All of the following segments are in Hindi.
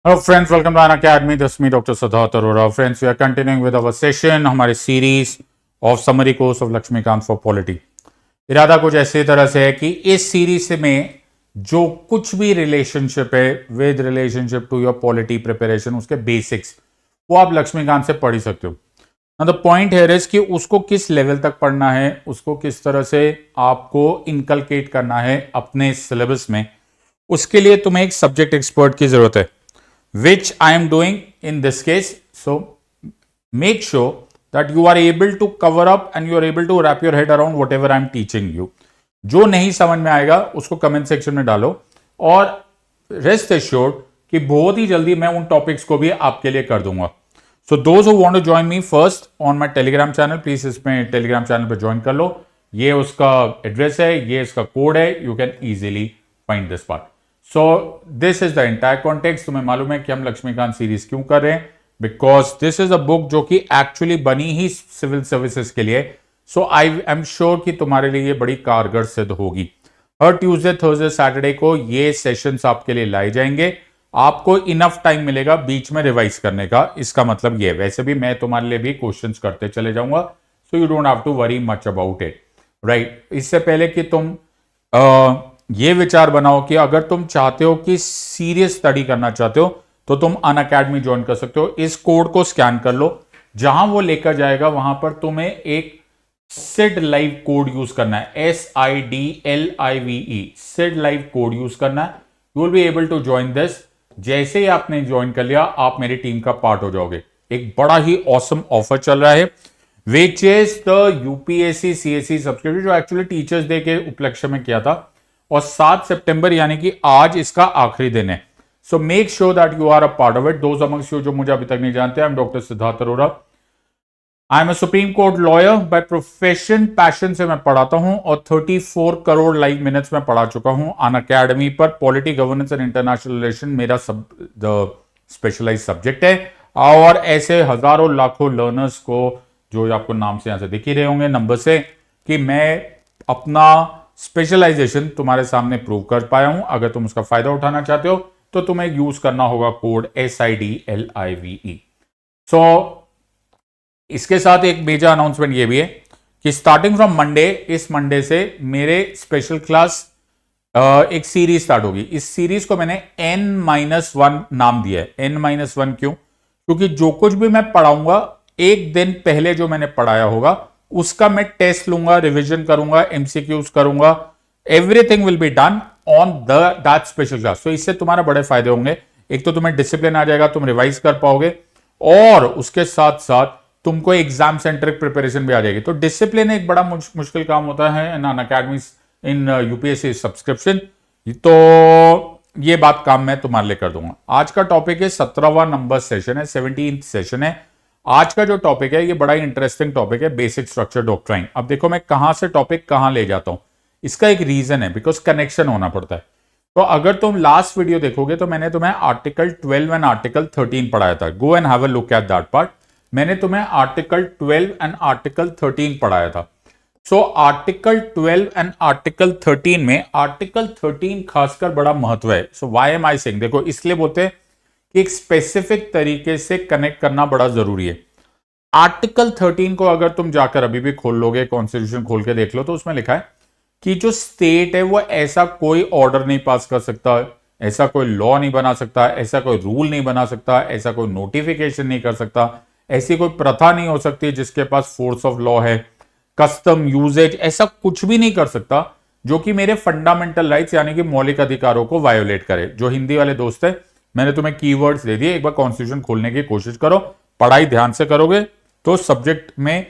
Hello friends, welcome to An Academy. This is me, Dr. Siddharth Arora. Friends, we are continuing with our session, हमारे series of summary course of Lakshmikant for Polity. इरादा कुछ ऐसी तरह से है कि इस सीरीज में जो कुछ भी रिलेशनशिप है with relationship to your polity preparation, उसके बेसिक्स वो आप लक्ष्मीकांत से पढ़ ही सकते हो. द पॉइंट हियर इज कि उसको किस लेवल तक पढ़ना है, उसको किस तरह से आपको इनकलकेट करना है अपने सिलेबस में, उसके लिए तुम्हें एक सब्जेक्ट एक्सपर्ट की जरूरत है, which I am doing in this case. So make sure that you are able to cover up and you are able to wrap your head around whatever I am teaching you. जो नहीं समझ में आएगा उसको कमेंट सेक्शन में डालो और रेस्ट एश्योर्ड कि बहुत ही जल्दी मैं उन टॉपिक्स को भी आपके लिए कर दूंगा. So those who want to join me first on my Telegram channel, please इसमें टेलीग्राम चैनल पे ज्वाइन कर लो. ये उसका एड्रेस है, ये इसका कोड है, you can easily find this part. So this is the entire context. तुम्हें मालूम है कि हम लक्ष्मीकांत सीरीज क्यों कर रहे हैं, because this is a book जो कि एक्चुअली बनी ही सिविल सर्विसेज के लिए. सो आई एम श्योर कि तुम्हारे लिए ये बड़ी कारगर सिद्ध होगी. हर ट्यूसडे, थर्सडे, सैटरडे को ये सेशंस आपके लिए लाए जाएंगे. आपको इनफ टाइम मिलेगा बीच में रिवाइज करने का. इसका मतलब ये, वैसे भी मैं तुम्हारे लिए भी क्वेश्चंस करते चले जाऊंगा, so you don't have to worry much about it, right. इससे पहले कि तुम ये विचार बनाओ कि अगर तुम चाहते हो कि सीरियस स्टडी करना चाहते हो तो तुम अन अकेडमी ज्वाइन कर सकते हो. इस कोड को स्कैन कर लो, जहां वो लेकर जाएगा वहां पर तुम्हें एक सिड लाइव कोड यूज करना है. SIDLIVE Sid live code use करना है. You will be able to join this. जैसे ही आपने ज्वाइन कर लिया आप मेरी टीम का पार्ट हो जाओगे. एक बड़ा ही ऑसम ऑफर चल रहा है which is the UPSC CSE subscription, जो एक्चुअली टीचर्स डे के उपलक्ष्य में किया था, और 7 सितंबर यानी कि आज इसका आखिरी दिन है. So make sure that you are a part of it. Those amongst you जो मुझे अभी तक नहीं जानते, I am doctor Siddharth Arora. I am a Supreme Court lawyer by profession. Passion से मैं पढ़ाता हूं और 34 करोड़ लाइव मिनट्स में पढ़ा चुका हूं अन अकेडमी पर. Polity, governance and international relation मेरा स्पेशलाइज सब्जेक्ट है. और ऐसे हजारों लाखों लर्नर्स को, जो आपको नाम से यहां से दिख ही रहे होंगे नंबर से, कि मैं अपना स्पेशलाइजेशन तुम्हारे सामने प्रूव कर पाया हूं. अगर तुम उसका फायदा उठाना चाहते हो तो तुम्हें यूज करना होगा कोड SIDLIVE. सो इसके साथ एक मेजर अनाउंसमेंट ये भी है कि स्टार्टिंग फ्रॉम मंडे, इस मंडे से मेरे स्पेशल क्लास एक सीरीज स्टार्ट होगी. इस सीरीज को मैंने N-1 नाम दिया है. N-1 क्यों? क्योंकि जो कुछ भी मैं पढ़ाऊंगा एक दिन पहले जो मैंने पढ़ाया होगा उसका मैं टेस्ट लूंगा, रिवीजन करूंगा, MCQs करूंगा. Everything will be done on that special class. तो इससे तुम्हारा बड़े फायदे होंगे. एक तो तुम्हें डिसिप्लिन आ जाएगा, तुम रिवाइज कर पाओगे, और उसके साथ साथ तुमको एग्जाम सेंट्रिक प्रिपरेशन भी आ जाएगी. तो डिसिप्लिन एक बड़ा मुश्किल काम होता है इन अन अकेडमी, इन UPSC सब्सक्रिप्शन. तो ये बात काम मैं तुम्हारे लिए कर दूंगा. आज का टॉपिक है 17वां नंबर सेशन है, 17th सेशन है. आज का जो टॉपिक है ये बड़ा ही इंटरेस्टिंग टॉपिक है, बेसिक स्ट्रक्चर डॉक्ट्राइन. अब देखो मैं कहां से टॉपिक कहां ले जाता हूं. इसका एक रीजन है, बिकॉज कनेक्शन होना पड़ता है. तो अगर तुम लास्ट वीडियो देखोगे तो मैंने तुम्हें आर्टिकल 12 एंड आर्टिकल 13 पढ़ाया था. Go and have a look at that part. मैंने तुम्हें आर्टिकल 12 एंड आर्टिकल 13 पढ़ाया था. सो आर्टिकल 12 एंड आर्टिकल 13 में आर्टिकल 13 खासकर बड़ा महत्व है. So why am I saying, देखो इसलिए बोलते हैं कि एक स्पेसिफिक तरीके से कनेक्ट करना बड़ा जरूरी है. आर्टिकल 13 को अगर तुम जाकर अभी भी खोल लोगे, कॉन्स्टिट्यूशन खोल के देख लो, तो उसमें लिखा है कि जो स्टेट है वो ऐसा कोई ऑर्डर नहीं पास कर सकता, ऐसा कोई लॉ नहीं बना सकता, ऐसा कोई रूल नहीं बना सकता, ऐसा कोई नोटिफिकेशन नहीं कर सकता, ऐसी कोई प्रथा नहीं हो सकती जिसके पास फोर्स ऑफ लॉ है, कस्टम, यूजेज, ऐसा कुछ भी नहीं कर सकता जो कि मेरे फंडामेंटल राइट्स यानी कि मौलिक अधिकारों को वायोलेट करे. जो हिंदी वाले दोस्त है, मैंने तुम्हें कीवर्ड्स दे दिए, एक बार कॉन्स्टिट्यूशन खोलने की कोशिश करो. पढ़ाई ध्यान से करोगे तो सब्जेक्ट में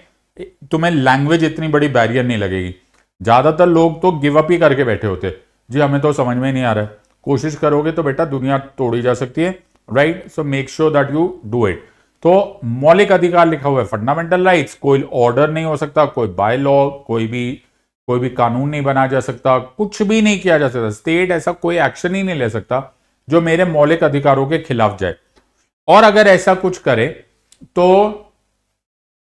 तुम्हें लैंग्वेज इतनी बड़ी बैरियर नहीं लगेगी. ज्यादातर लोग तो गिव अप ही करके बैठे होते, जी हमें तो समझ में नहीं आ रहा है. कोशिश करोगे तो बेटा दुनिया तोड़ी जा सकती है, right. So make sure that you do it. तो मौलिक अधिकार लिखा हुआ है, फंडामेंटल राइट्स. कोई ऑर्डर नहीं हो सकता, कोई बाय लॉ, कोई भी कानून नहीं बनाया जा सकता, कुछ भी नहीं किया जा सकता. स्टेट ऐसा कोई एक्शन ही नहीं ले सकता जो मेरे मौलिक अधिकारों के खिलाफ जाए. और अगर ऐसा कुछ करे तो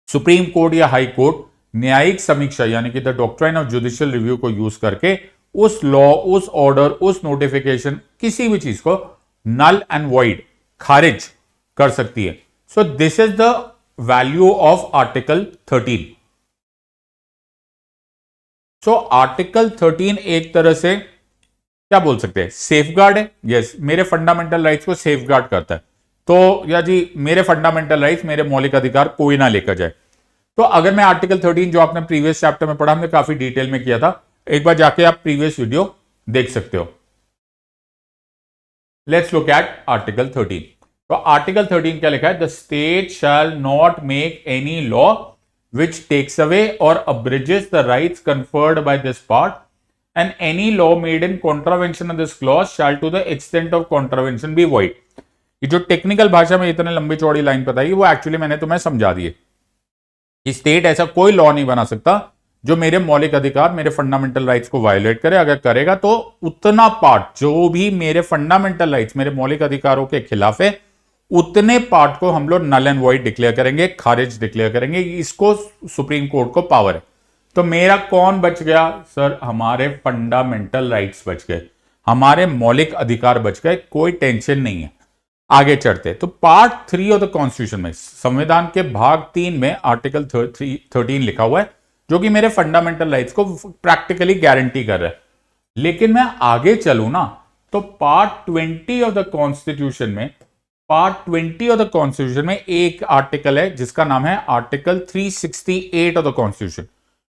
सुप्रीम कोर्ट या हाई कोर्ट न्यायिक समीक्षा यानी कि the doctrine of judicial review को यूज करके उस लॉ, उस ऑर्डर, उस नोटिफिकेशन, किसी भी चीज को नल एंड वॉइड खारिज कर सकती है. So this is the value of article 13. So article 13 एक तरह से क्या बोल सकते हैं, सेफगार्ड है. यस, मेरे फंडामेंटल राइट्स को सेफगार्ड करता है. तो या जी मेरे फंडामेंटल राइट्स, मेरे मौलिक अधिकार कोई ना लेकर जाए. तो अगर मैं आर्टिकल 13 जो आपने प्रीवियस चैप्टर में पढ़ा, हमने काफी डिटेल में किया था, एक बार जाके आप प्रीवियस वीडियो देख सकते हो. Let's look at article 13. तो आर्टिकल 13 क्या लिखा है? The state shall not make any law which takes away or abridges the rights conferred by this part, and any law made in contravention of this clause shall to the extent of contravention be void. ये जो टेक्निकल भाषा में इतने लंबी चौड़ी लाइन बताई, वो एक्चुअली मैंने तुम्हें समझा दी है. स्टेट ऐसा कोई लॉ नहीं बना सकता जो मेरे मौलिक अधिकार, मेरे फंडामेंटल राइट्स को वायोलेट करे. अगर करेगा तो उतना पार्ट जो भी मेरे फंडामेंटल राइट्स, मेरे मौलिक अधिकारों के खिलाफ है, उतने पार्ट को हम लोग नल एंड वॉइड डिक्लेयर करेंगे, खारिज डिक्लेयर करेंगे. इसको सुप्रीम कोर्ट को पावर है. तो मेरा कौन बच गया सर? हमारे फंडामेंटल राइट्स बच गए, हमारे मौलिक अधिकार बच गए. कोई टेंशन नहीं है. आगे चढ़ते तो पार्ट 3 ऑफ द कॉन्स्टिट्यूशन में, संविधान के भाग 3 में आर्टिकल 13 लिखा हुआ है, जो कि मेरे फंडामेंटल राइट्स को प्रैक्टिकली गारंटी कर रहा है. लेकिन मैं आगे चलूं ना, तो पार्ट 20 ऑफ द कॉन्स्टिट्यूशन में, पार्ट 20 ऑफ द कॉन्स्टिट्यूशन में एक आर्टिकल है जिसका नाम है आर्टिकल 368 ऑफ द कॉन्स्टिट्यूशन.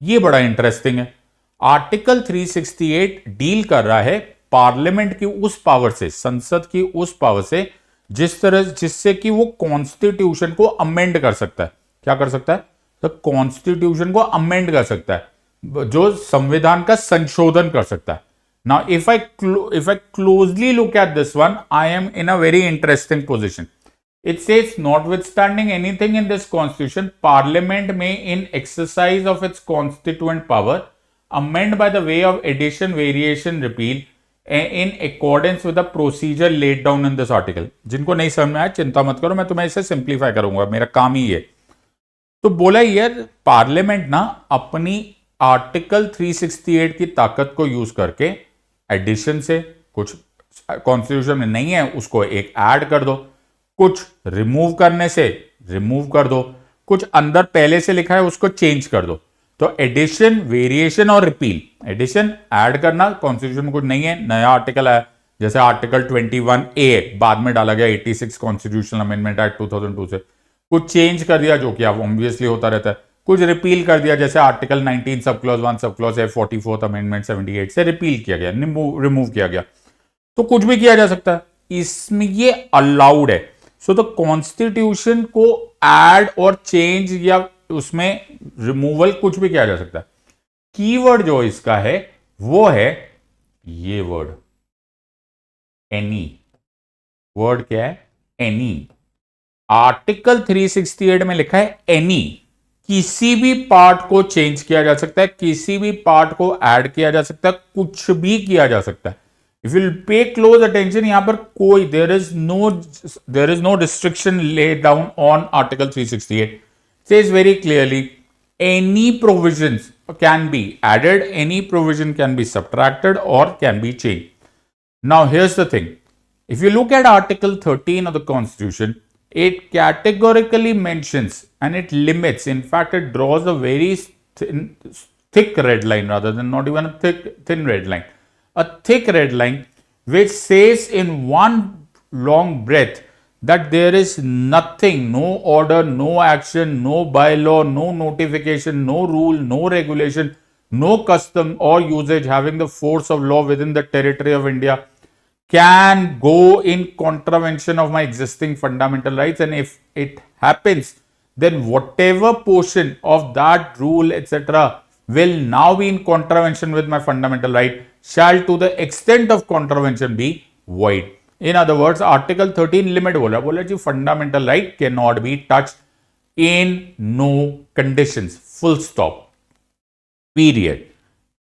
ये बड़ा इंटरेस्टिंग है. आर्टिकल 368 डील कर रहा है पार्लियामेंट की उस पावर से, संसद की उस पावर से, जिससे कि वो कॉन्स्टिट्यूशन को अमेंड कर सकता है. क्या कर सकता है? तो कॉन्स्टिट्यूशन को अमेंड कर सकता है, जो संविधान का संशोधन कर सकता है. Now, if I closely look at this one, I am in a very interesting position. It says, notwithstanding anything in this constitution, Parliament may, in exercise of its constituent power, amend by the way of addition, variation, repeal, in accordance with the procedure laid down in this article. जिनको नहीं समझ में आया चिंता मत करो, मैं तुम्हें इसे सिंप्लीफाई करूंगा, मेरा काम ही है. तो बोला यार, पार्लियामेंट ना अपनी आर्टिकल 368 की ताकत को यूज करके एडिशन से, कुछ कॉन्स्टिट्यूशन में नहीं है उसको एक ऐड कर दो, कुछ रिमूव करने से रिमूव कर दो, कुछ अंदर पहले से लिखा है उसको चेंज कर दो. तो एडिशन, वेरिएशन और रिपील. एडिशन ऐड करना, कॉन्स्टिट्यूशन में कुछ नहीं है, नया आर्टिकल है, जैसे आर्टिकल 21A बाद में डाला गया 86 कॉन्स्टिट्यूशनल अमेंडमेंट एक्ट 2002 से. कुछ चेंज कर दिया, जो कि अब ऑब्वियसली होता रहता है. कुछ रिपील कर दिया, जैसे article 19 sub clause 1 sub clause है 44th अमेंडमेंट 78 से रिपील किया गया, रिमूव किया गया. तो कुछ भी किया जा सकता है, इसमें ये अलाउड है. सो द कॉन्स्टिट्यूशन को ऐड और चेंज या उसमें रिमूवल कुछ भी किया जा सकता है. कीवर्ड जो इसका है वो है ये वर्ड एनी. वर्ड क्या है? एनी. आर्टिकल 368 में लिखा है एनी. किसी भी पार्ट को चेंज किया जा सकता है, किसी भी पार्ट को ऐड किया जा सकता है, कुछ भी किया जा सकता है. If you pay close attention, यहां पर कोई there is no restriction laid down on article 368. Says very clearly any provisions can be added, any provision can be subtracted or can be changed. Now here's the thing, if you look at article 13 of the constitution, it categorically mentions and it limits, in fact it draws a very thick red line, rather than not even a thin red line, a thick red line which says in one long breath that there is nothing, no order, no action, no bylaw, no notification, no rule, no regulation, no custom or usage having the force of law within the territory of India can go in contravention of my existing fundamental rights. And if it happens, then whatever portion of that rule, etc., will now be in contravention with my fundamental right shall to the extent of contravention be void. In other words, article 13 limit बोला जी fundamental right cannot be touched in no conditions, full stop, period.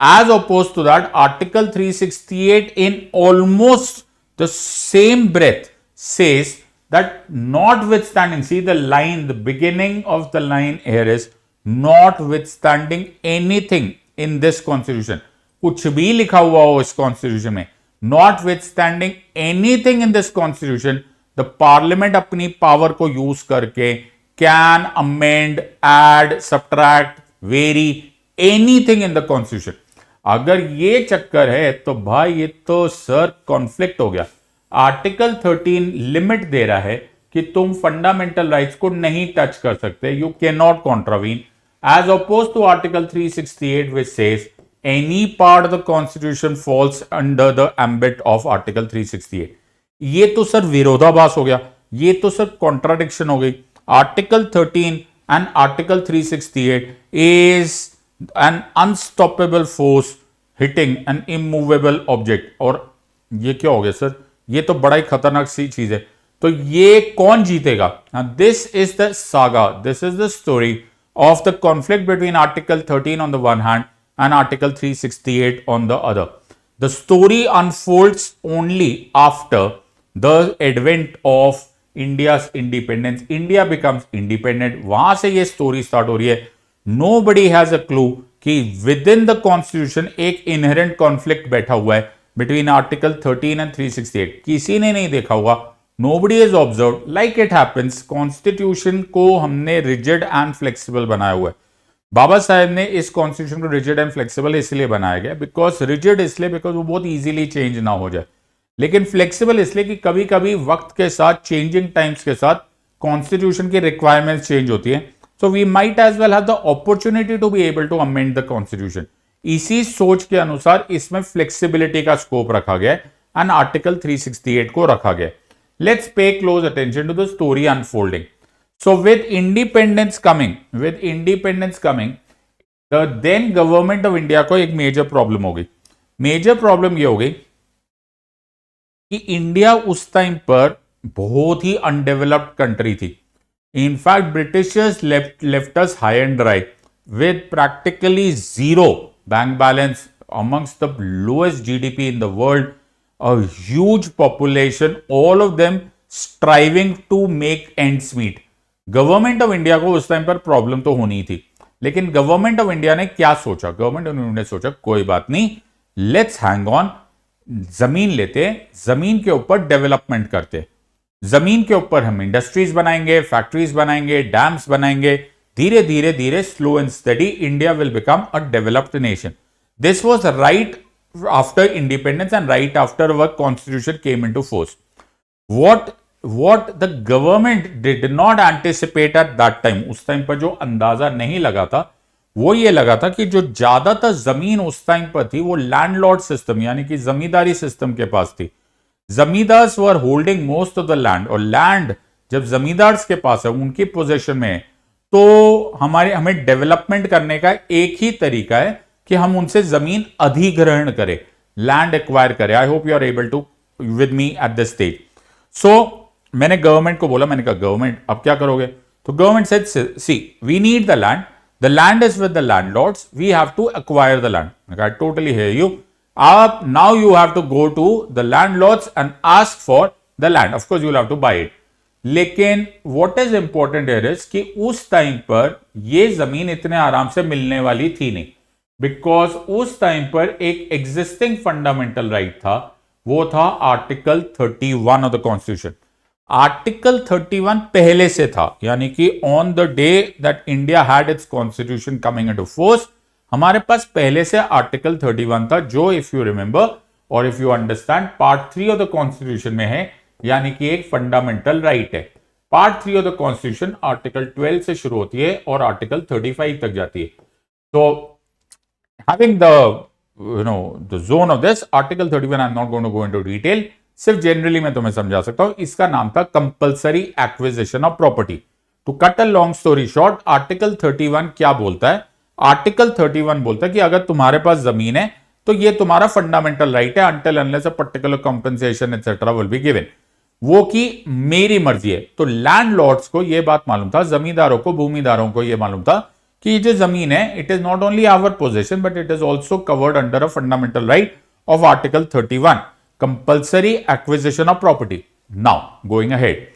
As opposed to that, article 368 in almost the same breath says that notwithstanding, see the line, the beginning of the line here is notwithstanding anything in this constitution, कुछ भी लिखा हुआ हो इस constitution में, notwithstanding anything in this constitution, the parliament अपनी पावर को यूज करके can amend, add, subtract, very anything in the constitution. अगर ये चक्कर है तो भाई ये तो सर कॉन्फ्लिक्ट हो गया। आर्टिकल 13 लिमिट दे रहा है कि तुम फंडामेंटल राइट्स को नहीं टच कर सकते, you can not contravene, as oppose to article 368 which says any part of the constitution falls under the ambit of article 368। ये तो सर विरोधाभास हो गया, ये तो सर कॉन्ट्राडिक्शन हो गई। Article 13 and article 368 is an unstoppable force hitting an immovable object. और ये क्या हो गया सर, ये तो बड़ा ही खतरनाक सी चीज है। तो ये कौन जीतेगा? This is the saga, this is the story of the conflict between article 13 on the one hand and Article 368 on the other. The story unfolds only after the advent of India's independence. India becomes independent. वहां से ये story start हो रही है। Nobody has a clue कि within the constitution एक inherent conflict बैठा हुआ है between Article 13 and 368. किसी ने नहीं देखा होगा। Nobody has observed. Like it happens, constitution को हमने rigid and flexible बनाया हुआ है। बाबा साहेब ने इस कॉन्स्टिट्यूशन को रिजिड एंड फ्लेक्सिबल इसलिए बनाया गया, बिकॉज रिजिड इसलिए बिकॉज वो बहुत इजीली चेंज ना हो जाए, लेकिन फ्लेक्सिबल इसलिए कि कभी कभी वक्त के साथ, चेंजिंग टाइम्स के साथ कॉन्स्टिट्यूशन की रिक्वायरमेंट्स चेंज होती है। So we might as well have the opportunity to be able to amend the constitution. इसी सोच के अनुसार इसमें फ्लेक्सिबिलिटी का स्कोप रखा गया एंड आर्टिकल 368 को रखा गया। Let's pay close attention to the story unfolding. So with independence coming, the then government of India को एक मेजर प्रॉब्लम हो गई। मेजर प्रॉब्लम ये हो गई कि इंडिया उस टाइम पर बहुत ही अनडेवलप्ड कंट्री थी। In fact Britishers left us high and dry with practically zero bank balance, amongst the lowest GDP in the world, a huge population, all of them striving to make ends meet। Government of India को उस टाइम पर प्रॉब्लम तो होनी थी, लेकिन गवर्नमेंट ऑफ इंडिया ने क्या सोचा? गवर्नमेंट ऑफ इंडिया ने सोचा कोई बात नहीं, लेट्स हैंग ऑन, जमीन लेते, जमीन के ऊपर डेवलपमेंट करते, जमीन के ऊपर हम इंडस्ट्रीज बनाएंगे, फैक्ट्रीज बनाएंगे, डैम्स बनाएंगे, धीरे धीरे धीरे slow and study India will become a developed nation. This was right after independence and right after our constitution came into force. what the government did not anticipate at that time, उस टाइम पर जो अंदाजा नहीं लगा था वो ये लगा था कि जो ज्यादातर जमीन उस टाइम पर थी वो लैंडलॉर्ड सिस्टम यानी कि जमींदारी सिस्टम के पास थी। जमींदार्स वर holding most of the land, और लैंड जब जमींदार्स के पास है, उनकी पोजीशन में है, तो हमें डेवलपमेंट करने का एक ही तरीका है कि हम उनसे जमीन अधिग्रहण करें, लैंड एक्वायर करें। I hope you are able to with me at this stage. So मैंने गवर्नमेंट को बोला, मैंने कहा गवर्नमेंट अब क्या करोगे? तो government said see we need the land is with the landlords, we have to acquire the land. I totally hear you. आप now you have to go to the landlords and ask for the land, of course you will have to buy it. लेकिन what is important here is कि उस टाइम पर ये जमीन इतने आराम से मिलने वाली थी नहीं, बिकॉज उस टाइम पर एक एग्जिस्टिंग फंडामेंटल राइट था, वो था article 31 of the constitution. Article 31 पहले से था, यानी कि on the day that India had it's constitution coming into force, हमारे पास पहले से आर्टिकल 31 था, जो इफ यू रिमेंबर और if you understand part 3 of the constitution में है, यानी कि एक फंडामेंटल राइट है। Part 3 of the constitution article 12 से शुरू होती है और आर्टिकल 35 तक जाती है। तो having the zone of this article 31, I am not going to go into detail, सिर्फ जनरली मैं तुम्हें समझा सकता हूं। इसका नाम था compulsory acquisition of property. To cut a long story short, article 31 क्या बोलता है? आर्टिकल 31 बोलता है कि अगर तुम्हारे पास जमीन है तो ये तुम्हारा फंडामेंटल राइट है, until unless a particular compensation etcetera will be given, वो की मेरी मर्जी है। तो लैंडलॉर्ड्स को यह बात मालूम था, जमींदारों को, भूमिदारों को यह मालूम था कि जो जमीन है it is not only our possession but it is also covered under a fundamental right of article 31, compulsory acquisition of property. Now going ahead,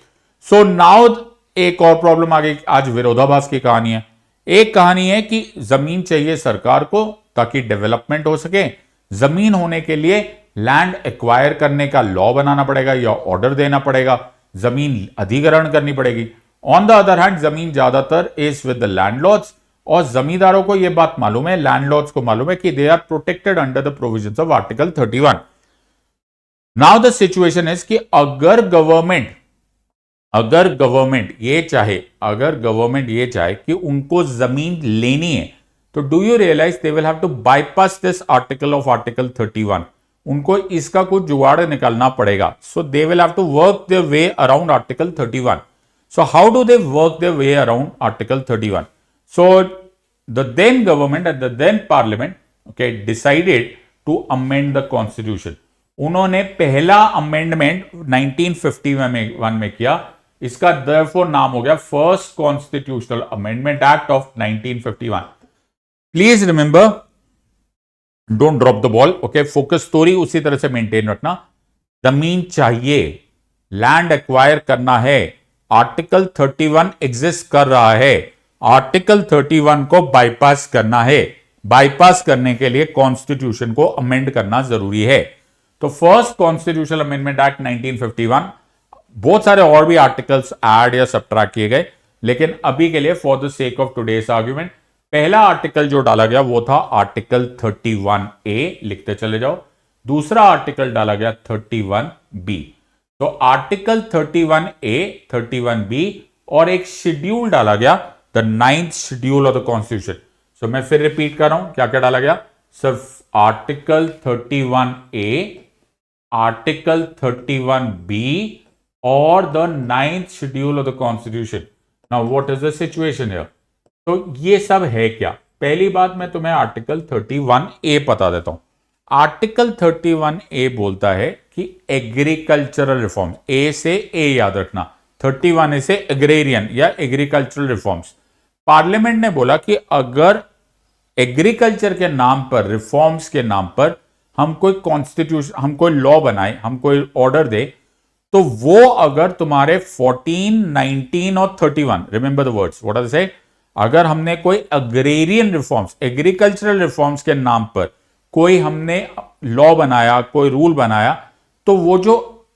so now एक और प्रॉब्लम आ गई। आज विरोधाभास की कहानी है। एक कहानी है कि जमीन चाहिए सरकार को ताकि डेवलपमेंट हो सके, जमीन होने के लिए लैंड एक्वायर करने का लॉ बनाना पड़ेगा या ऑर्डर देना पड़ेगा, जमीन अधिग्रहण करनी पड़ेगी। ऑन द अदर हैंड जमीन ज्यादातर इज विद द लैंडलॉर्ड्स, और जमींदारों को यह बात मालूम है, लैंडलॉर्ड्स को मालूम है कि they are protected under the provisions of article 31। Now the situation is कि अगर गवर्नमेंट ये चाहे कि उनको जमीन लेनी है, तो do you realise they will have to bypass this article of article 31। उनको इसका कुछ जुगाड़ निकालना पड़ेगा। So they will have to work their way around article 31। So how do they work their way around article 31? So the then government and the then parliament, okay, decided to amend the constitution. उन्होंने पहला अमेंडमेंट 1951 में किया। इसका therefore नाम हो गया first constitutional amendment act of 1951। Please remember, don't drop the ball, okay. Focus story उसी तरह से मेंटेन रखना। जमीन चाहिए, लैंड एक्वायर करना है, आर्टिकल 31 एग्जिस्ट कर रहा है, आर्टिकल 31 को बाईपास करना है। बाईपास करने के लिए कॉन्स्टिट्यूशन को अमेंड करना जरूरी है। तो फर्स्ट कॉन्स्टिट्यूशनल अमेंडमेंट एक्ट 1951, बहुत सारे और भी आर्टिकल्स ऐड या सब्ट्रैक्ट किए गए, लेकिन अभी के लिए for the sake of today's argument पहला आर्टिकल जो डाला गया वो था आर्टिकल 31A, लिखते चले जाओ। दूसरा आर्टिकल डाला गया 31B। तो आर्टिकल 31A, 31B और एक शेड्यूल डाला गया, the 9th schedule of the constitution. So मैं फिर रिपीट कर रहा हूं, क्या क्या डाला गया? सिर्फ आर्टिकल 31A, आर्टिकल 31B और the 9th schedule of the constitution. Now what is the situation here? तो ये सब है क्या? पहली बात मैं तुम्हें आर्टिकल 31A बता देता हूं। आर्टिकल 31A बोलता है कि एग्रीकल्चरल रिफॉर्म्स, ए से ए याद रखना, 31A से एग्रेरियन या एग्रीकल्चरल रिफॉर्म्स। पार्लियामेंट ने बोला कि अगर एग्रीकल्चर के नाम पर, रिफॉर्म्स के नाम पर हम कोई कॉन्स्टिट्यूशन, हम कोई लॉ बनाए, हम कोई ऑर्डर दे, तो वो अगर तुम्हारे 14, 19 और 31, remember the words, what are say, अगर हमने कोई अग्रेरियन रिफॉर्म्स, एग्रीकल्चरल रिफॉर्म्स के नाम पर कोई हमने लॉ बनाया, कोई रूल बनाया, तो वो जो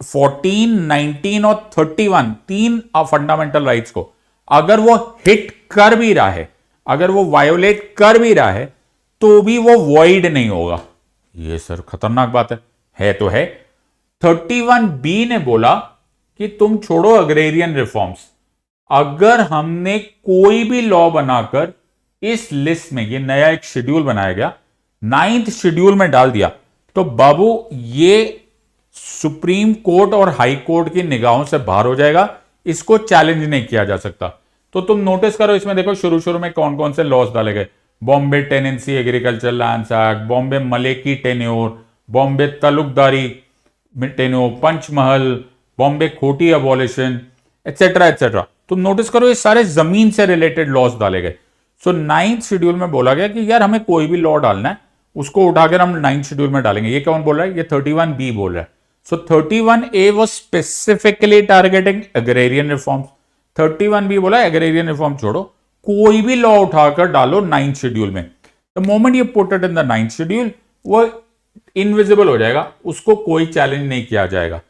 14, 19 और 31 तीन फंडामेंटल राइट्स को अगर वो हिट कर भी रहा है, अगर वो वायोलेट कर भी रहा है, तो भी वो वॉइड नहीं होगा। ये सर खतरनाक बात है तो है। 31B ने बोला कि तुम छोड़ो अग्रेरियन रिफॉर्म्स, अगर हमने कोई भी लॉ बनाकर इस लिस्ट में, ये नया एक शेड्यूल बनाया गया, 9th शेड्यूल में डाल दिया, तो बाबू ये सुप्रीम कोर्ट और हाई कोर्ट की निगाहों से बाहर हो जाएगा, इसको चैलेंज नहीं किया जा सकता। तो तुम नोटिस करो, इसमें देखो शुरू में कौन कौन से लॉस डाले गए। Bombay tenancy agriculture lands act, Bombay Maleki tenure, Bombay Talukdari tenure, Panchmahal, Bombay Khoti abolition, etcetera etcetera. तुम नोटिस करो ये सारे जमीन से रिलेटेड लॉस डाले गए। सो 9th शेड्यूल में बोला गया कि यार हमें कोई भी लॉ डालना है, उसको उठाकर हम 9th शेड्यूल में डालेंगे। ये कौन बोल रहा है? ये 31B बोल रहा है। सो 31A was specifically targeting agrarian reforms, 31B बोला एग्रेरियन रिफॉर्म छोड़ो, कोई भी लॉ उठाकर डालो 9th शेड्यूल में। The moment you put it in the 9th schedule, वो इनविजिबल हो जाएगा, उसको कोई चैलेंज नहीं किया जाएगा।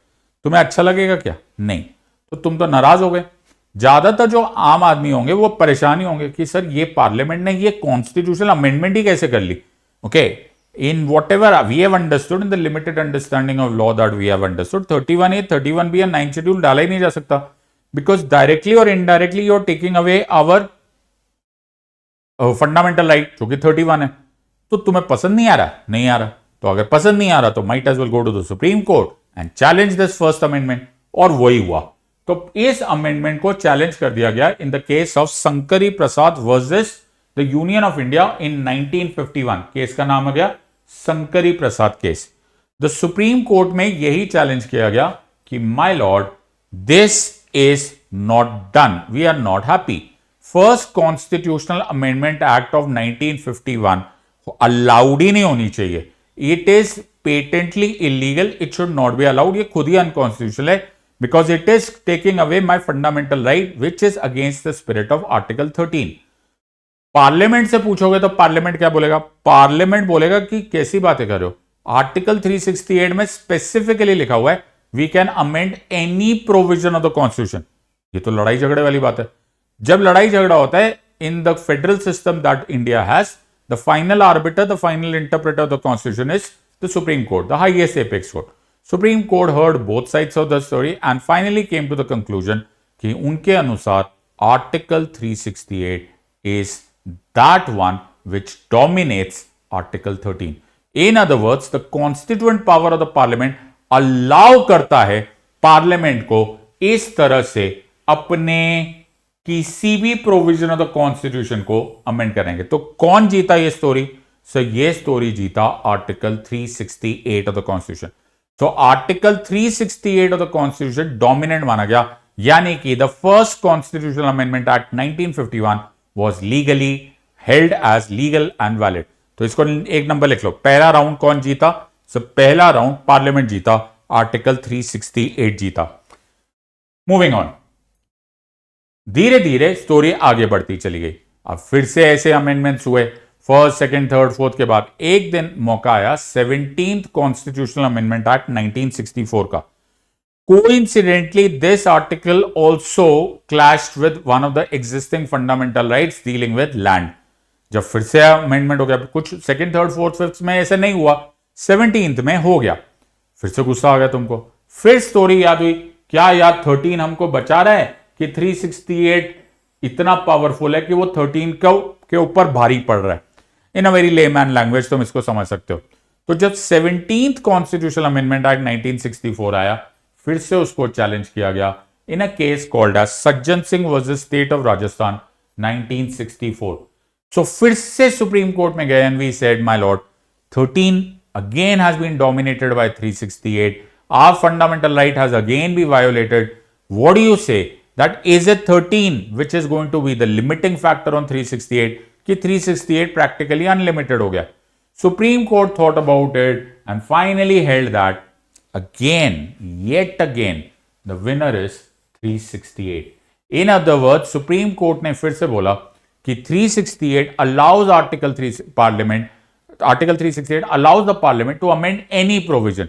तुम्हें अच्छा लगेगा क्या? नहीं। तो तुम तो नाराज हो गए। ज्यादातर जो आम आदमी होंगे वो परेशान ही होंगे कि सर ये पार्लियामेंट ने ये कॉन्स्टिट्यूशनल अमेंडमेंट ही कैसे कर ली। Okay, in whatever we have understood, in the limited understanding of law that we have understood, 31A, 31B and 9th schedule डाला ही नहीं जा सकता, because directly or indirectly you are taking away our fundamental right, जो कि 31 है। तो तुम्हें पसंद नहीं आ रहा? नहीं आ रहा। तो अगर पसंद नहीं आ रहा तो might as well go to the Supreme Court and challenge this first amendment, और वही हुआ। तो इस अमेंडमेंट को चैलेंज कर दिया गया in the case of Shankari Prasad versus the Union of India in 1951। Case का नाम आ गया Shankari Prasad case. The supreme court में यही चैलेंज किया गया कि my lord, this is not done, we are not happy. First constitutional amendment act of 1951 allowed ही नहीं होनी चाहिए। It is patently illegal, it should not be allowed. ये खुद ही अनकॉन्स्टिट्यूशनल है, because it is taking away my fundamental right which is against the spirit of article 13। Parliament से पूछोगे तो पार्लियामेंट क्या बोलेगा? पार्लियामेंट बोलेगा कि कैसी बातें कर रहे हो, आर्टिकल 368 में स्पेसिफिकली लिखा हुआ है we can amend any provision of the constitution. ये तो लड़ाई झगड़े वाली बात है। जब लड़ाई झगड़ा होता है in the federal system that India has, the final arbiter, the final interpreter of the constitution is the supreme court, the highest apex court. Supreme court heard both sides of the story and finally came to the conclusion कि उनके अनुसार article 368 is that one which dominates Article 13. In other words, the constituent power of the parliament allow करता है पार्लियामेंट को इस तरह से अपने किसी भी प्रोविजन ऑफ द कॉन्स्टिट्यूशन को अमेंड करेंगे। तो कौन जीता ये स्टोरी? सो ये स्टोरी जीता आर्टिकल 368 ऑफ द कॉन्स्टिट्यूशन। तो article 368 of the constitution dominant माना गया, यानी कि the first constitutional amendment act 1951 was legally held as legal and valid। तो इसको एक नंबर लिख लो। पहला राउंड कौन जीता? पहला राउंड पार्लियामेंट जीता, आर्टिकल 368 जीता। मूविंग ऑन, धीरे धीरे स्टोरी आगे बढ़ती चली गई। अब फिर से ऐसे अमेंडमेंट्स हुए, फर्स्ट, सेकंड, थर्ड, फोर्थ के बाद एक दिन मौका आया 17th कॉन्स्टिट्यूशनल अमेंडमेंट एक्ट 1964 का। Coincidentally, this article also clashed with one of the existing fundamental rights dealing with land। जब फिर से अमेंडमेंट हो गया, कुछ सेकंड, थर्ड, फोर्थ, फिफ्थ में ऐसा नहीं हुआ, 17th में हो गया, फिर से गुस्सा आ गया तुमको। फिर स्टोरी याद हुई, क्या यार 13 हमको बचा रहा है कि 368 इतना पावरफुल है कि वो 13 के ऊपर भारी पड़ रहा है। इन अ वेरी लेमैन लैंग्वेज तुम इसको समझ सकते हो। तो जब 17th कॉन्स्टिट्यूशनल अमेंडमेंट एक्ट 1964 आया, फिर से उसको चैलेंज किया गया in a case called as Sajjan Singh versus state of Rajasthan 1964। So फिर से सुप्रीम कोर्ट में गए and we said my lord 13 again has been dominated by 368, our fundamental right has again be violated. What do you say that is it 13 which is going to be the limiting factor on 368 कि 368 प्रैक्टिकली अनलिमिटेड हो गया। Supreme court thought about it and finally held that again, yet again, the winner is 368. In other words, Supreme Court ने फिर से बोला कि 368 allows Article 368 allows the Parliament to amend any provision.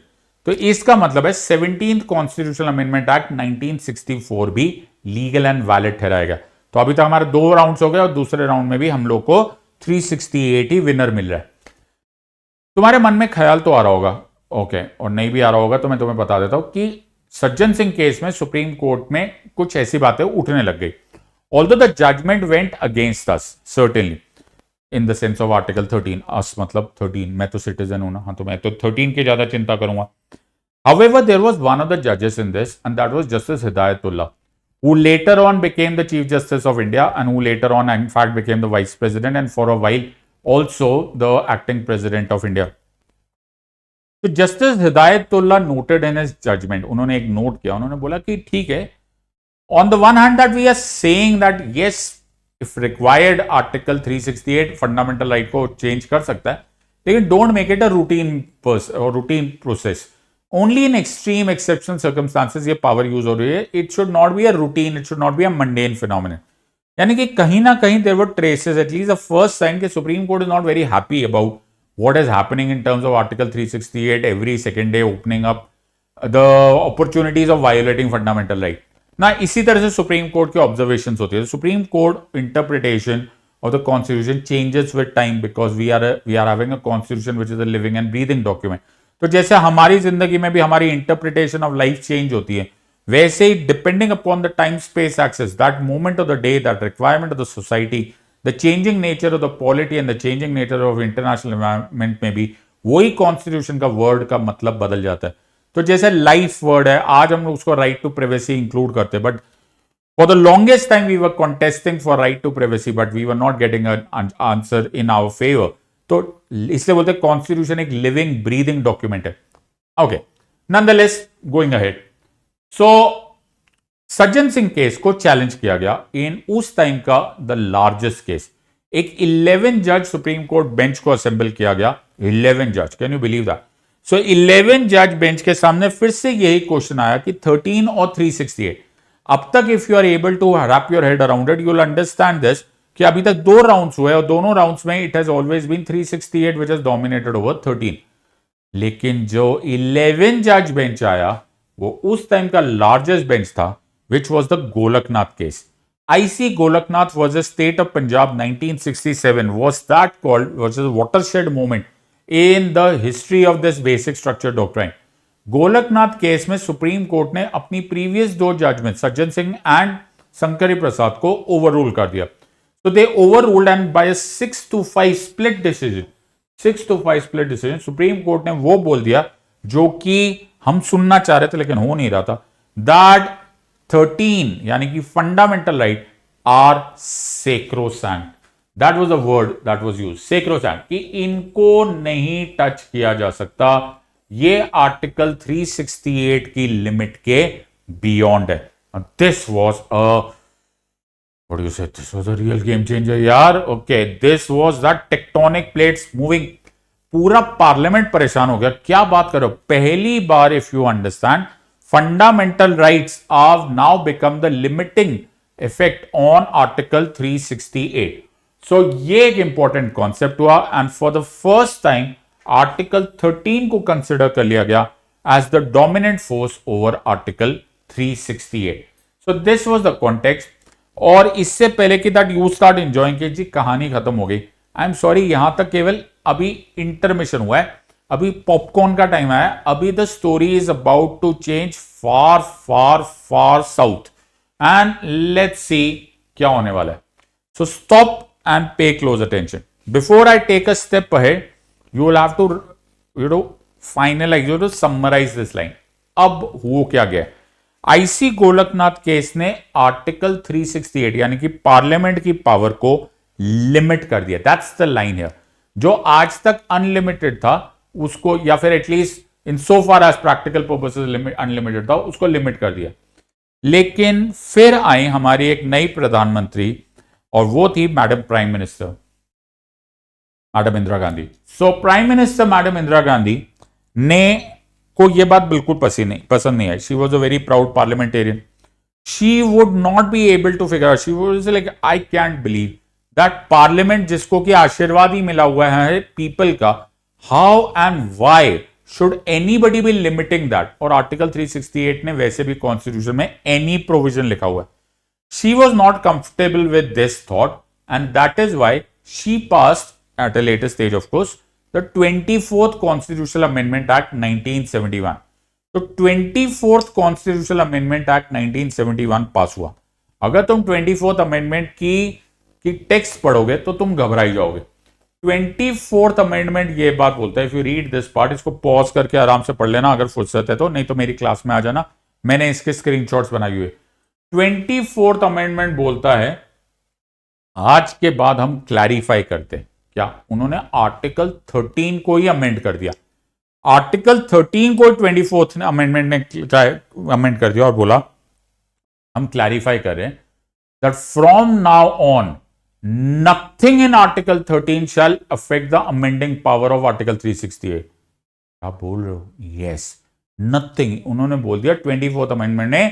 तो इसका मतलब है 17th Constitutional Amendment Act 1964 भी लीगल एंड वैलिड ठहराएगा। तो अभी तक हमारे 2 राउंड्स हो गए और दूसरे राउंड में भी हम लोग को 368 ही विनर मिल रहा है। तुम्हारे मन में ख्याल तो आ रहा होगा, ओके, और नहीं भी आ रहा होगा तो मैं तुम्हें बता देता हूं कि सज्जन सिंह केस में सुप्रीम कोर्ट में कुछ ऐसी बातें उठने लग गई। Although the judgement went against us certainly in the sense of article 13, us मतलब 13, मैं तो सिटीजन हूं ना, हाँ, तो मैं तो 13 की ज्यादा चिंता करूंगा। However, there was one of the judges in this, and that was Justice Hidayatullah, who later on became the Chief Justice of India, and who later on, in fact, became the Vice President, and for a while also the acting President of India. So Justice Hidayatullah noted in his judgment, उन्होंने एक नोट किया, उन्होंने बोला कि ठीक है, on the one hand that we are saying that yes, if required, Article 368 fundamental right को change कर सकता है, लेकिन don't make it a routine process. Only in extreme exceptional circumstances ये पावर यूज हो रही है। It should not be a routine, it should not be a mundane phenomenon. यानी कि कहीं ना कहीं there were traces, at least the first sign कि Supreme Court is not very happy about what is happening in terms of article 368 every second day opening up the opportunities of violating fundamental right ना। इसी तरह से सुप्रीम कोर्ट के ऑब्जर्वेशन होती है। Supreme court interpretation of the constitution changes with time because we are having a constitution which is a living and breathing document. तो जैसे हमारी जिंदगी में भी हमारी इंटरप्रिटेशन ऑफ लाइफ चेंज होती है, वैसे ही depending upon the time space axes, that moment of the day, that requirement of the society, the changing nature of the polity and the changing nature of international environment में भी वही कॉन्स्टिट्यूशन का वर्ड का मतलब बदल जाता है। तो जैसे लाइफ वर्ड है, आज हम उसको राइट टू प्राइवेसी इंक्लूड करते हैं, but for the longest time we were contesting for right to privacy, but we were not getting an answer in our favour. तो इसलिए बोलते हैं कॉन्स्टिट्यूशन एक लिविंग ब्रीदिंग डॉक्यूमेंट है। Okay, nonetheless going ahead, so Sajjan Singh case को चैलेंज किया गया इन उस टाइम का द लार्जेस्ट केस। एक 11 जज सुप्रीम कोर्ट बेंच को असेंबल किया गया, 11 जज, कैन यू बिलीव दैट? सो 11 जज बेंच के सामने फिर से यही क्वेश्चन आया कि 13 और 368। अब तक if you are able to wrap your head around it, you will understand this कि अभी तक 2 राउंड्स हुए और दोनों राउंड्स में it has always been 368 which has dominated over 13। लेकिन जो 11 जज बेंच आया वो उस टाइम का लार्जेस्ट बेंच था, which was the Golaknath case. IC Golaknath versus State of Punjab 1967 was a watershed moment in the history of this basic structure doctrine. Golaknath case में सुप्रीम कोर्ट ने अपनी प्रीवियस दो जजमेंट सज्जन सिंह एंड शंकरी प्रसाद को ओवररूल कर दिया. So they overruled and by a 6-5 split decision, 6-5 split decision, supreme court ने वो बोल दिया जो कि हम सुनना चाह रहे थे लेकिन हो नहीं रहा था, that 13 यानी कि fundamental right are sacrosanct. That was the word that was used, sacrosanct, कि इनको नहीं टच किया जा सकता, ये आर्टिकल 368 की लिमिट के बियॉन्ड है. This was what do you say, this was a real game changer यार. Okay, this was that tectonic plates moving. पूरा पार्लियामेंट परेशान हो गया. क्या बात करो, पहली बार if you understand, fundamental rights are now become the limiting effect on article 368. So ये एक इंपॉर्टेंट कॉन्सेप्ट हुआ and for the first time article 13 को कंसिडर कर लिया गया as the dominant force over article 368. So this was the context. और इससे पहले कि दैट यू स्टार्ट एंजॉयिंग कि जी कहानी खत्म हो गई, आई एम सॉरी, यहां तक केवल अभी इंटरमिशन हुआ है, अभी पॉपकॉर्न का टाइम आया. अभी the story is about to change far far far south and let's see क्या होने वाला है. So stop and pay close attention. Before I take a step ahead, you will have to finalize, summarize this line. अब हो क्या गया? IC गोलकनाथ केस ने आर्टिकल 368 यानी कि पार्लियामेंट की पावर को लिमिट कर दिया. That's the line here. जो आज तक अनलिमिटेड था उसको, या फिर at least in so far as practical purposes unlimited था, उसको लिमिट कर दिया. लेकिन फिर आई हमारी एक नई प्रधानमंत्री और वो थी madam prime minister madam Indira Gandhi. So prime minister madam Indira Gandhi ने को यह बात बिल्कुल पसंद नहीं आई. She was a very proud parliamentarian. She would not be able to figure, she was like, I can't believe that parliament जिसको कि आशीर्वाद ही मिला हुआ है पीपल का, how and why should anybody be limiting that. और आर्टिकल 368 ने वैसे भी कॉन्स्टिट्यूशन में एनी प्रोविजन लिखा हुआ है. She was not comfortable with this thought and that is why she passed at a later stage, of course, the 24th Constitutional Amendment Act 1971. तो 24th Constitutional Amendment Act 1971 पास हुआ. अगर तुम 24th Amendment की टेक्स्ट पढ़ोगे तो तुम घबराई जाओगे. 24th Amendment ये बात बोलता है, if you read this part, इसको पॉज करके आराम से पढ़ लेना अगर फुर्सत है तो, नहीं तो मेरी क्लास में आ जाना, मैंने इसके स्क्रीनशॉट्स बनाई हुए. 24th Amendment बोलता है आज के बाद हम क्लैरिफाई करते हैं. क्या उन्होंने आर्टिकल 13 को ही अमेंड कर दिया. आर्टिकल 13 को 24th अमेंडमेंट ने अमेंड कर दिया और बोला हम क्लैरिफाई कर रहे हैं that from now on nothing in article 13 shall affect the amending power of article 368. आप बोल रहे हो? Yes, nothing. उन्होंने बोल दिया 24th अमेंडमेंट ने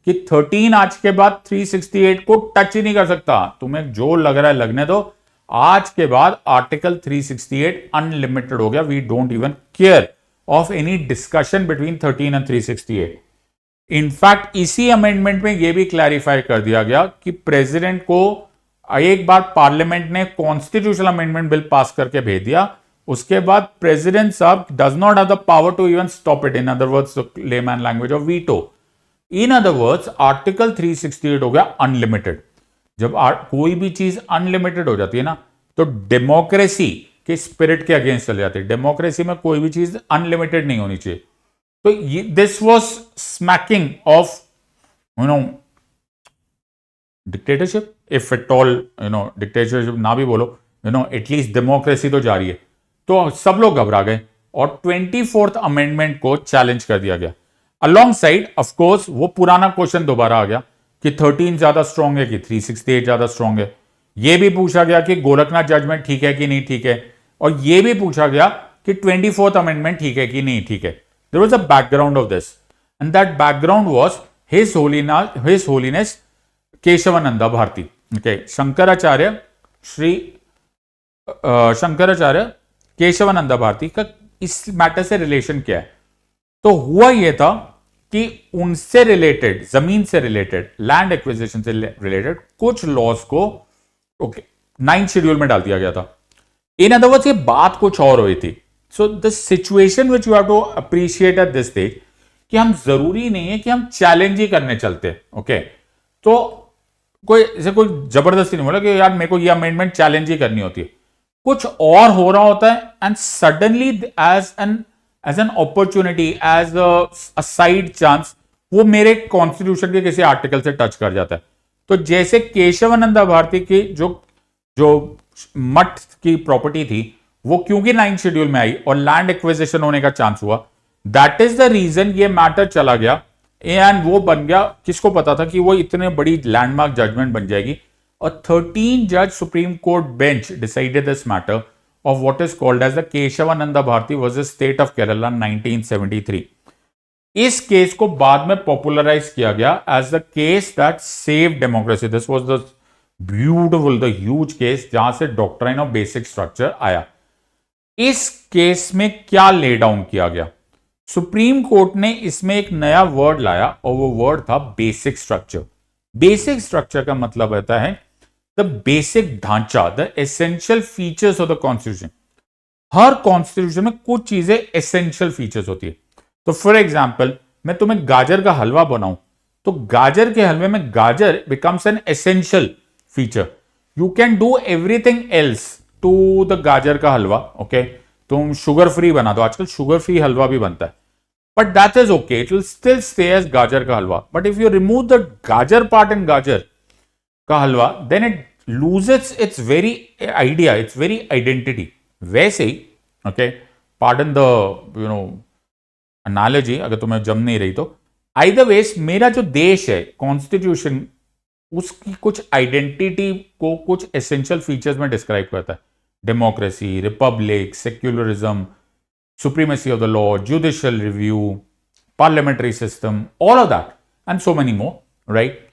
कि 13 आज के बाद 368 को टच ही नहीं कर सकता. तुम्हें जो लग रहा है लगने दो. आज के बाद आर्टिकल 368 अनलिमिटेड हो गया. We don't even care of any discussion between 13 and 368. In fact इसी अमेंडमेंट में यह भी क्लैरिफाई कर दिया गया कि प्रेसिडेंट को एक बार पार्लियामेंट ने कॉन्स्टिट्यूशनल अमेंडमेंट बिल पास करके भेज दिया, उसके बाद प्रेसिडेंट साहब does not have the power to even stop it. In other words, layman language of veto. In other words, article 368 हो गया अनलिमिटेड. जब कोई भी चीज अनलिमिटेड हो जाती है ना, तो डेमोक्रेसी के स्पिरिट के अगेंस्ट चले जाती है. डेमोक्रेसी में कोई भी चीज अनलिमिटेड नहीं होनी चाहिए. तो this was smacking of dictatorship, if at all dictatorship ना भी बोलो, एटलीस्ट डेमोक्रेसी तो जारी है. तो सब लोग घबरा गए और 24th अमेंडमेंट को चैलेंज कर दिया गया. अलोंग साइड ऑफ कोर्स वो पुराना क्वेश्चन दोबारा आ गया कि 13 ज्यादा स्ट्रांग है कि 368 ज्यादा स्ट्रांग है. यह भी पूछा गया कि गोरखनाथ जजमेंट ठीक है कि नहीं ठीक है, और यह भी पूछा गया कि 24th अमेंडमेंट ठीक है कि नहीं ठीक है. There was a background of this and that background was his holiness Kesavananda Bharati. Okay, Shankaracharya Kesavananda Bharati का इस मैटर से रिलेशन क्या है? तो हुआ यह था कि उनसे रिलेटेड, जमीन से रिलेटेड, लैंड एक्विजिशन से रिलेटेड कुछ लॉस को ओके 9th शेड्यूल में डाल दिया गया था। इन अदर वर्ड्स ये बात कुछ और हुई थी। So the situation which you have to appreciate at this stage कि हम जरूरी नहीं है कि हम चैलेंज ही करने चलते। ओके तो कोई जबरदस्ती नहीं बोला कि यार मेरे को ये अमेंडमेंट चैलेंज ही करनी होती है, कुछ और हो रहा होता है and suddenly as an opportunity, as a side chance, वो मेरे कॉन्स्टिट्यूशन के किसी आर्टिकल से टच कर जाता है। तो जैसे केशवानंदा भारती की जो मठ की प्रॉपर्टी थी वो क्योंकि 9th शेड्यूल में आई और लैंड एक्विजिशन होने का चांस हुआ, दैट इज द रीजन ये मैटर चला गया एंड वो बन गया। किसको पता था कि वो इतने बड़ी लैंडमार्क जजमेंट बन जाएगी। और 13 जज supreme court bench decided this matter of what is called as the Kesavananda Bharati versus state of Kerala 1973। इस केस को बाद में पॉपुलराइज किया गया as the case that save democracy. This was the beautiful, the huge case जहां से डॉक्ट्राइन ऑफ बेसिक स्ट्रक्चर आया। इस केस में क्या ले डाउन किया गया? सुप्रीम कोर्ट ने इसमें एक नया वर्ड लाया और वो वर्ड था बेसिक स्ट्रक्चर। बेसिक स्ट्रक्चर का मतलब होता है द बेसिक ढांचा, the essential features of the constitution. Her constitution में कुछ चीजें एसेंशियल फीचर्स होती है। तो फॉर एग्जाम्पल मैं तुम्हें गाजर का हलवा बनाऊं तो गाजर के हलवे में gajar becomes an essential feature. You can do everything else to the gajar ka halwa. Okay तुम शुगर फ्री बना दो, आजकल शुगर फ्री हलवा भी बनता है, but that is okay, it will still stay as gajar ka halwa. But if you remove the gajar part in gajar ka halwa, then it loses its very idea, its very identity. वैसे ही ओके, पार्डन द एनालॉजी अगर तुम्हें जम नहीं रही तो, आइदर वेज मेरा जो देश है कॉन्स्टिट्यूशन, उसकी कुछ आइडेंटिटी को कुछ एसेंशियल फीचर्स में डिस्क्राइब करता है। Democracy, republic, secularism, supremacy of the law, judicial review, parliamentary system, all of that and so many more, right.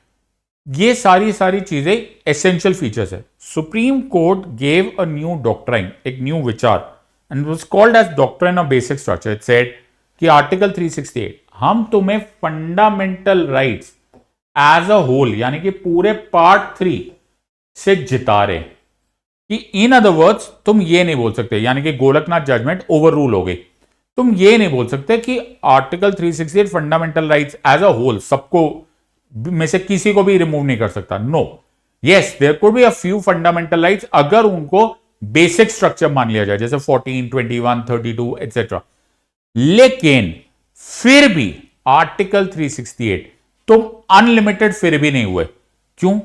ये सारी चीजें एसेंशियल फीचर्स है। Supreme court gave a new doctrine, एक न्यू विचार, and was called as doctrine of basic structure. It said कि आर्टिकल 368 हम तुम्हें fundamental rights as a whole यानी कि पूरे पार्ट 3 से जिता रहे कि इन अदर वर्ड्स तुम ये नहीं बोल सकते, यानी कि गोलकनाथ जजमेंट ओवर रूल हो गई, तुम ये नहीं बोल सकते कि article 368 fundamental rights as a whole सबको में से किसी को भी रिमूव नहीं कर सकता। No, yes there could be a few fundamental rights अगर उनको बेसिक स्ट्रक्चर मान लिया जाए, जैसे 14, 21, 32 एटसेट्रा। लेकिन फिर भी आर्टिकल 368 तुम अनलिमिटेड फिर भी नहीं हुए। क्यों?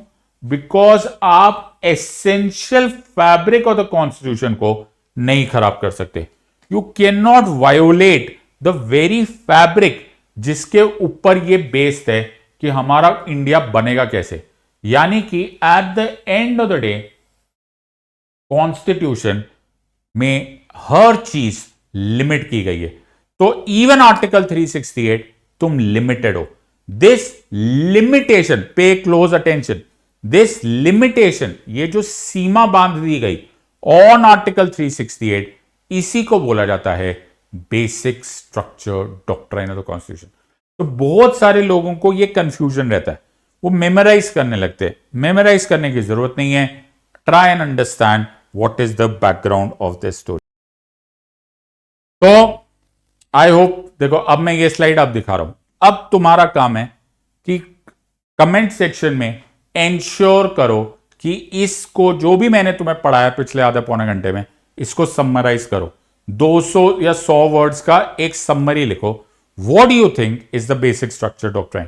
बिकॉज आप essential fabric of the constitution को नहीं खराब कर सकते। You can not violet the very fabric जिसके ऊपर ये बेस्ड है कि हमारा इंडिया बनेगा कैसे। यानी कि at the end of the day constitution में हर चीज लिमिट की गई है। तो इवन आर्टिकल 368 तुम लिमिटेड हो। दिस लिमिटेशन, पे क्लोज अटेंशन, दिस लिमिटेशन, ये जो सीमा बांध दी गई ऑन आर्टिकल 368, इसी को बोला जाता है basic structure doctrine of the constitution. तो बहुत सारे लोगों को ये कंफ्यूजन रहता है, वो मेमोराइज करने लगते हैं। मेमोराइज करने की जरूरत नहीं है। Try and understand what is the background of this story. तो आई होप, देखो अब मैं ये स्लाइड आप दिखा रहा हूं। अब तुम्हारा काम है कि कमेंट सेक्शन में एंश्योर करो कि इसको जो भी मैंने तुम्हें पढ़ाया पिछले आधे पौने घंटे में, इसको समराइज करो। 200 या 100 वर्ड्स का एक समरी लिखो। What do you think is the basic structure doctrine?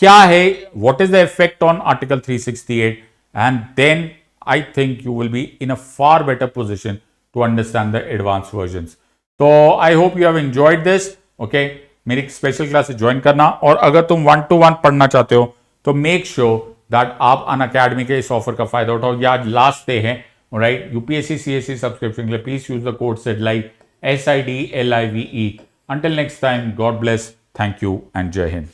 क्या है? What is the effect on Article 368? And then I think you will be in a far better position to understand the advanced versions. तो I hope you have enjoyed this. Okay, मेरी स्पेशल क्लास ज्वाइन करना, और अगर तुम 1-to-1 पढ़ना चाहते हो तो मेक श्योर दैट आप अनअकैडमी के इस ऑफर का फायदा उठाओ। या आज लास्ट डे है, राइट। यूपीएससी CSE सब्सक्रिप्शन के लिए please use the code SIDLIVE, SIDLIVE. Until next time, God bless, thank you, and Jai Hind.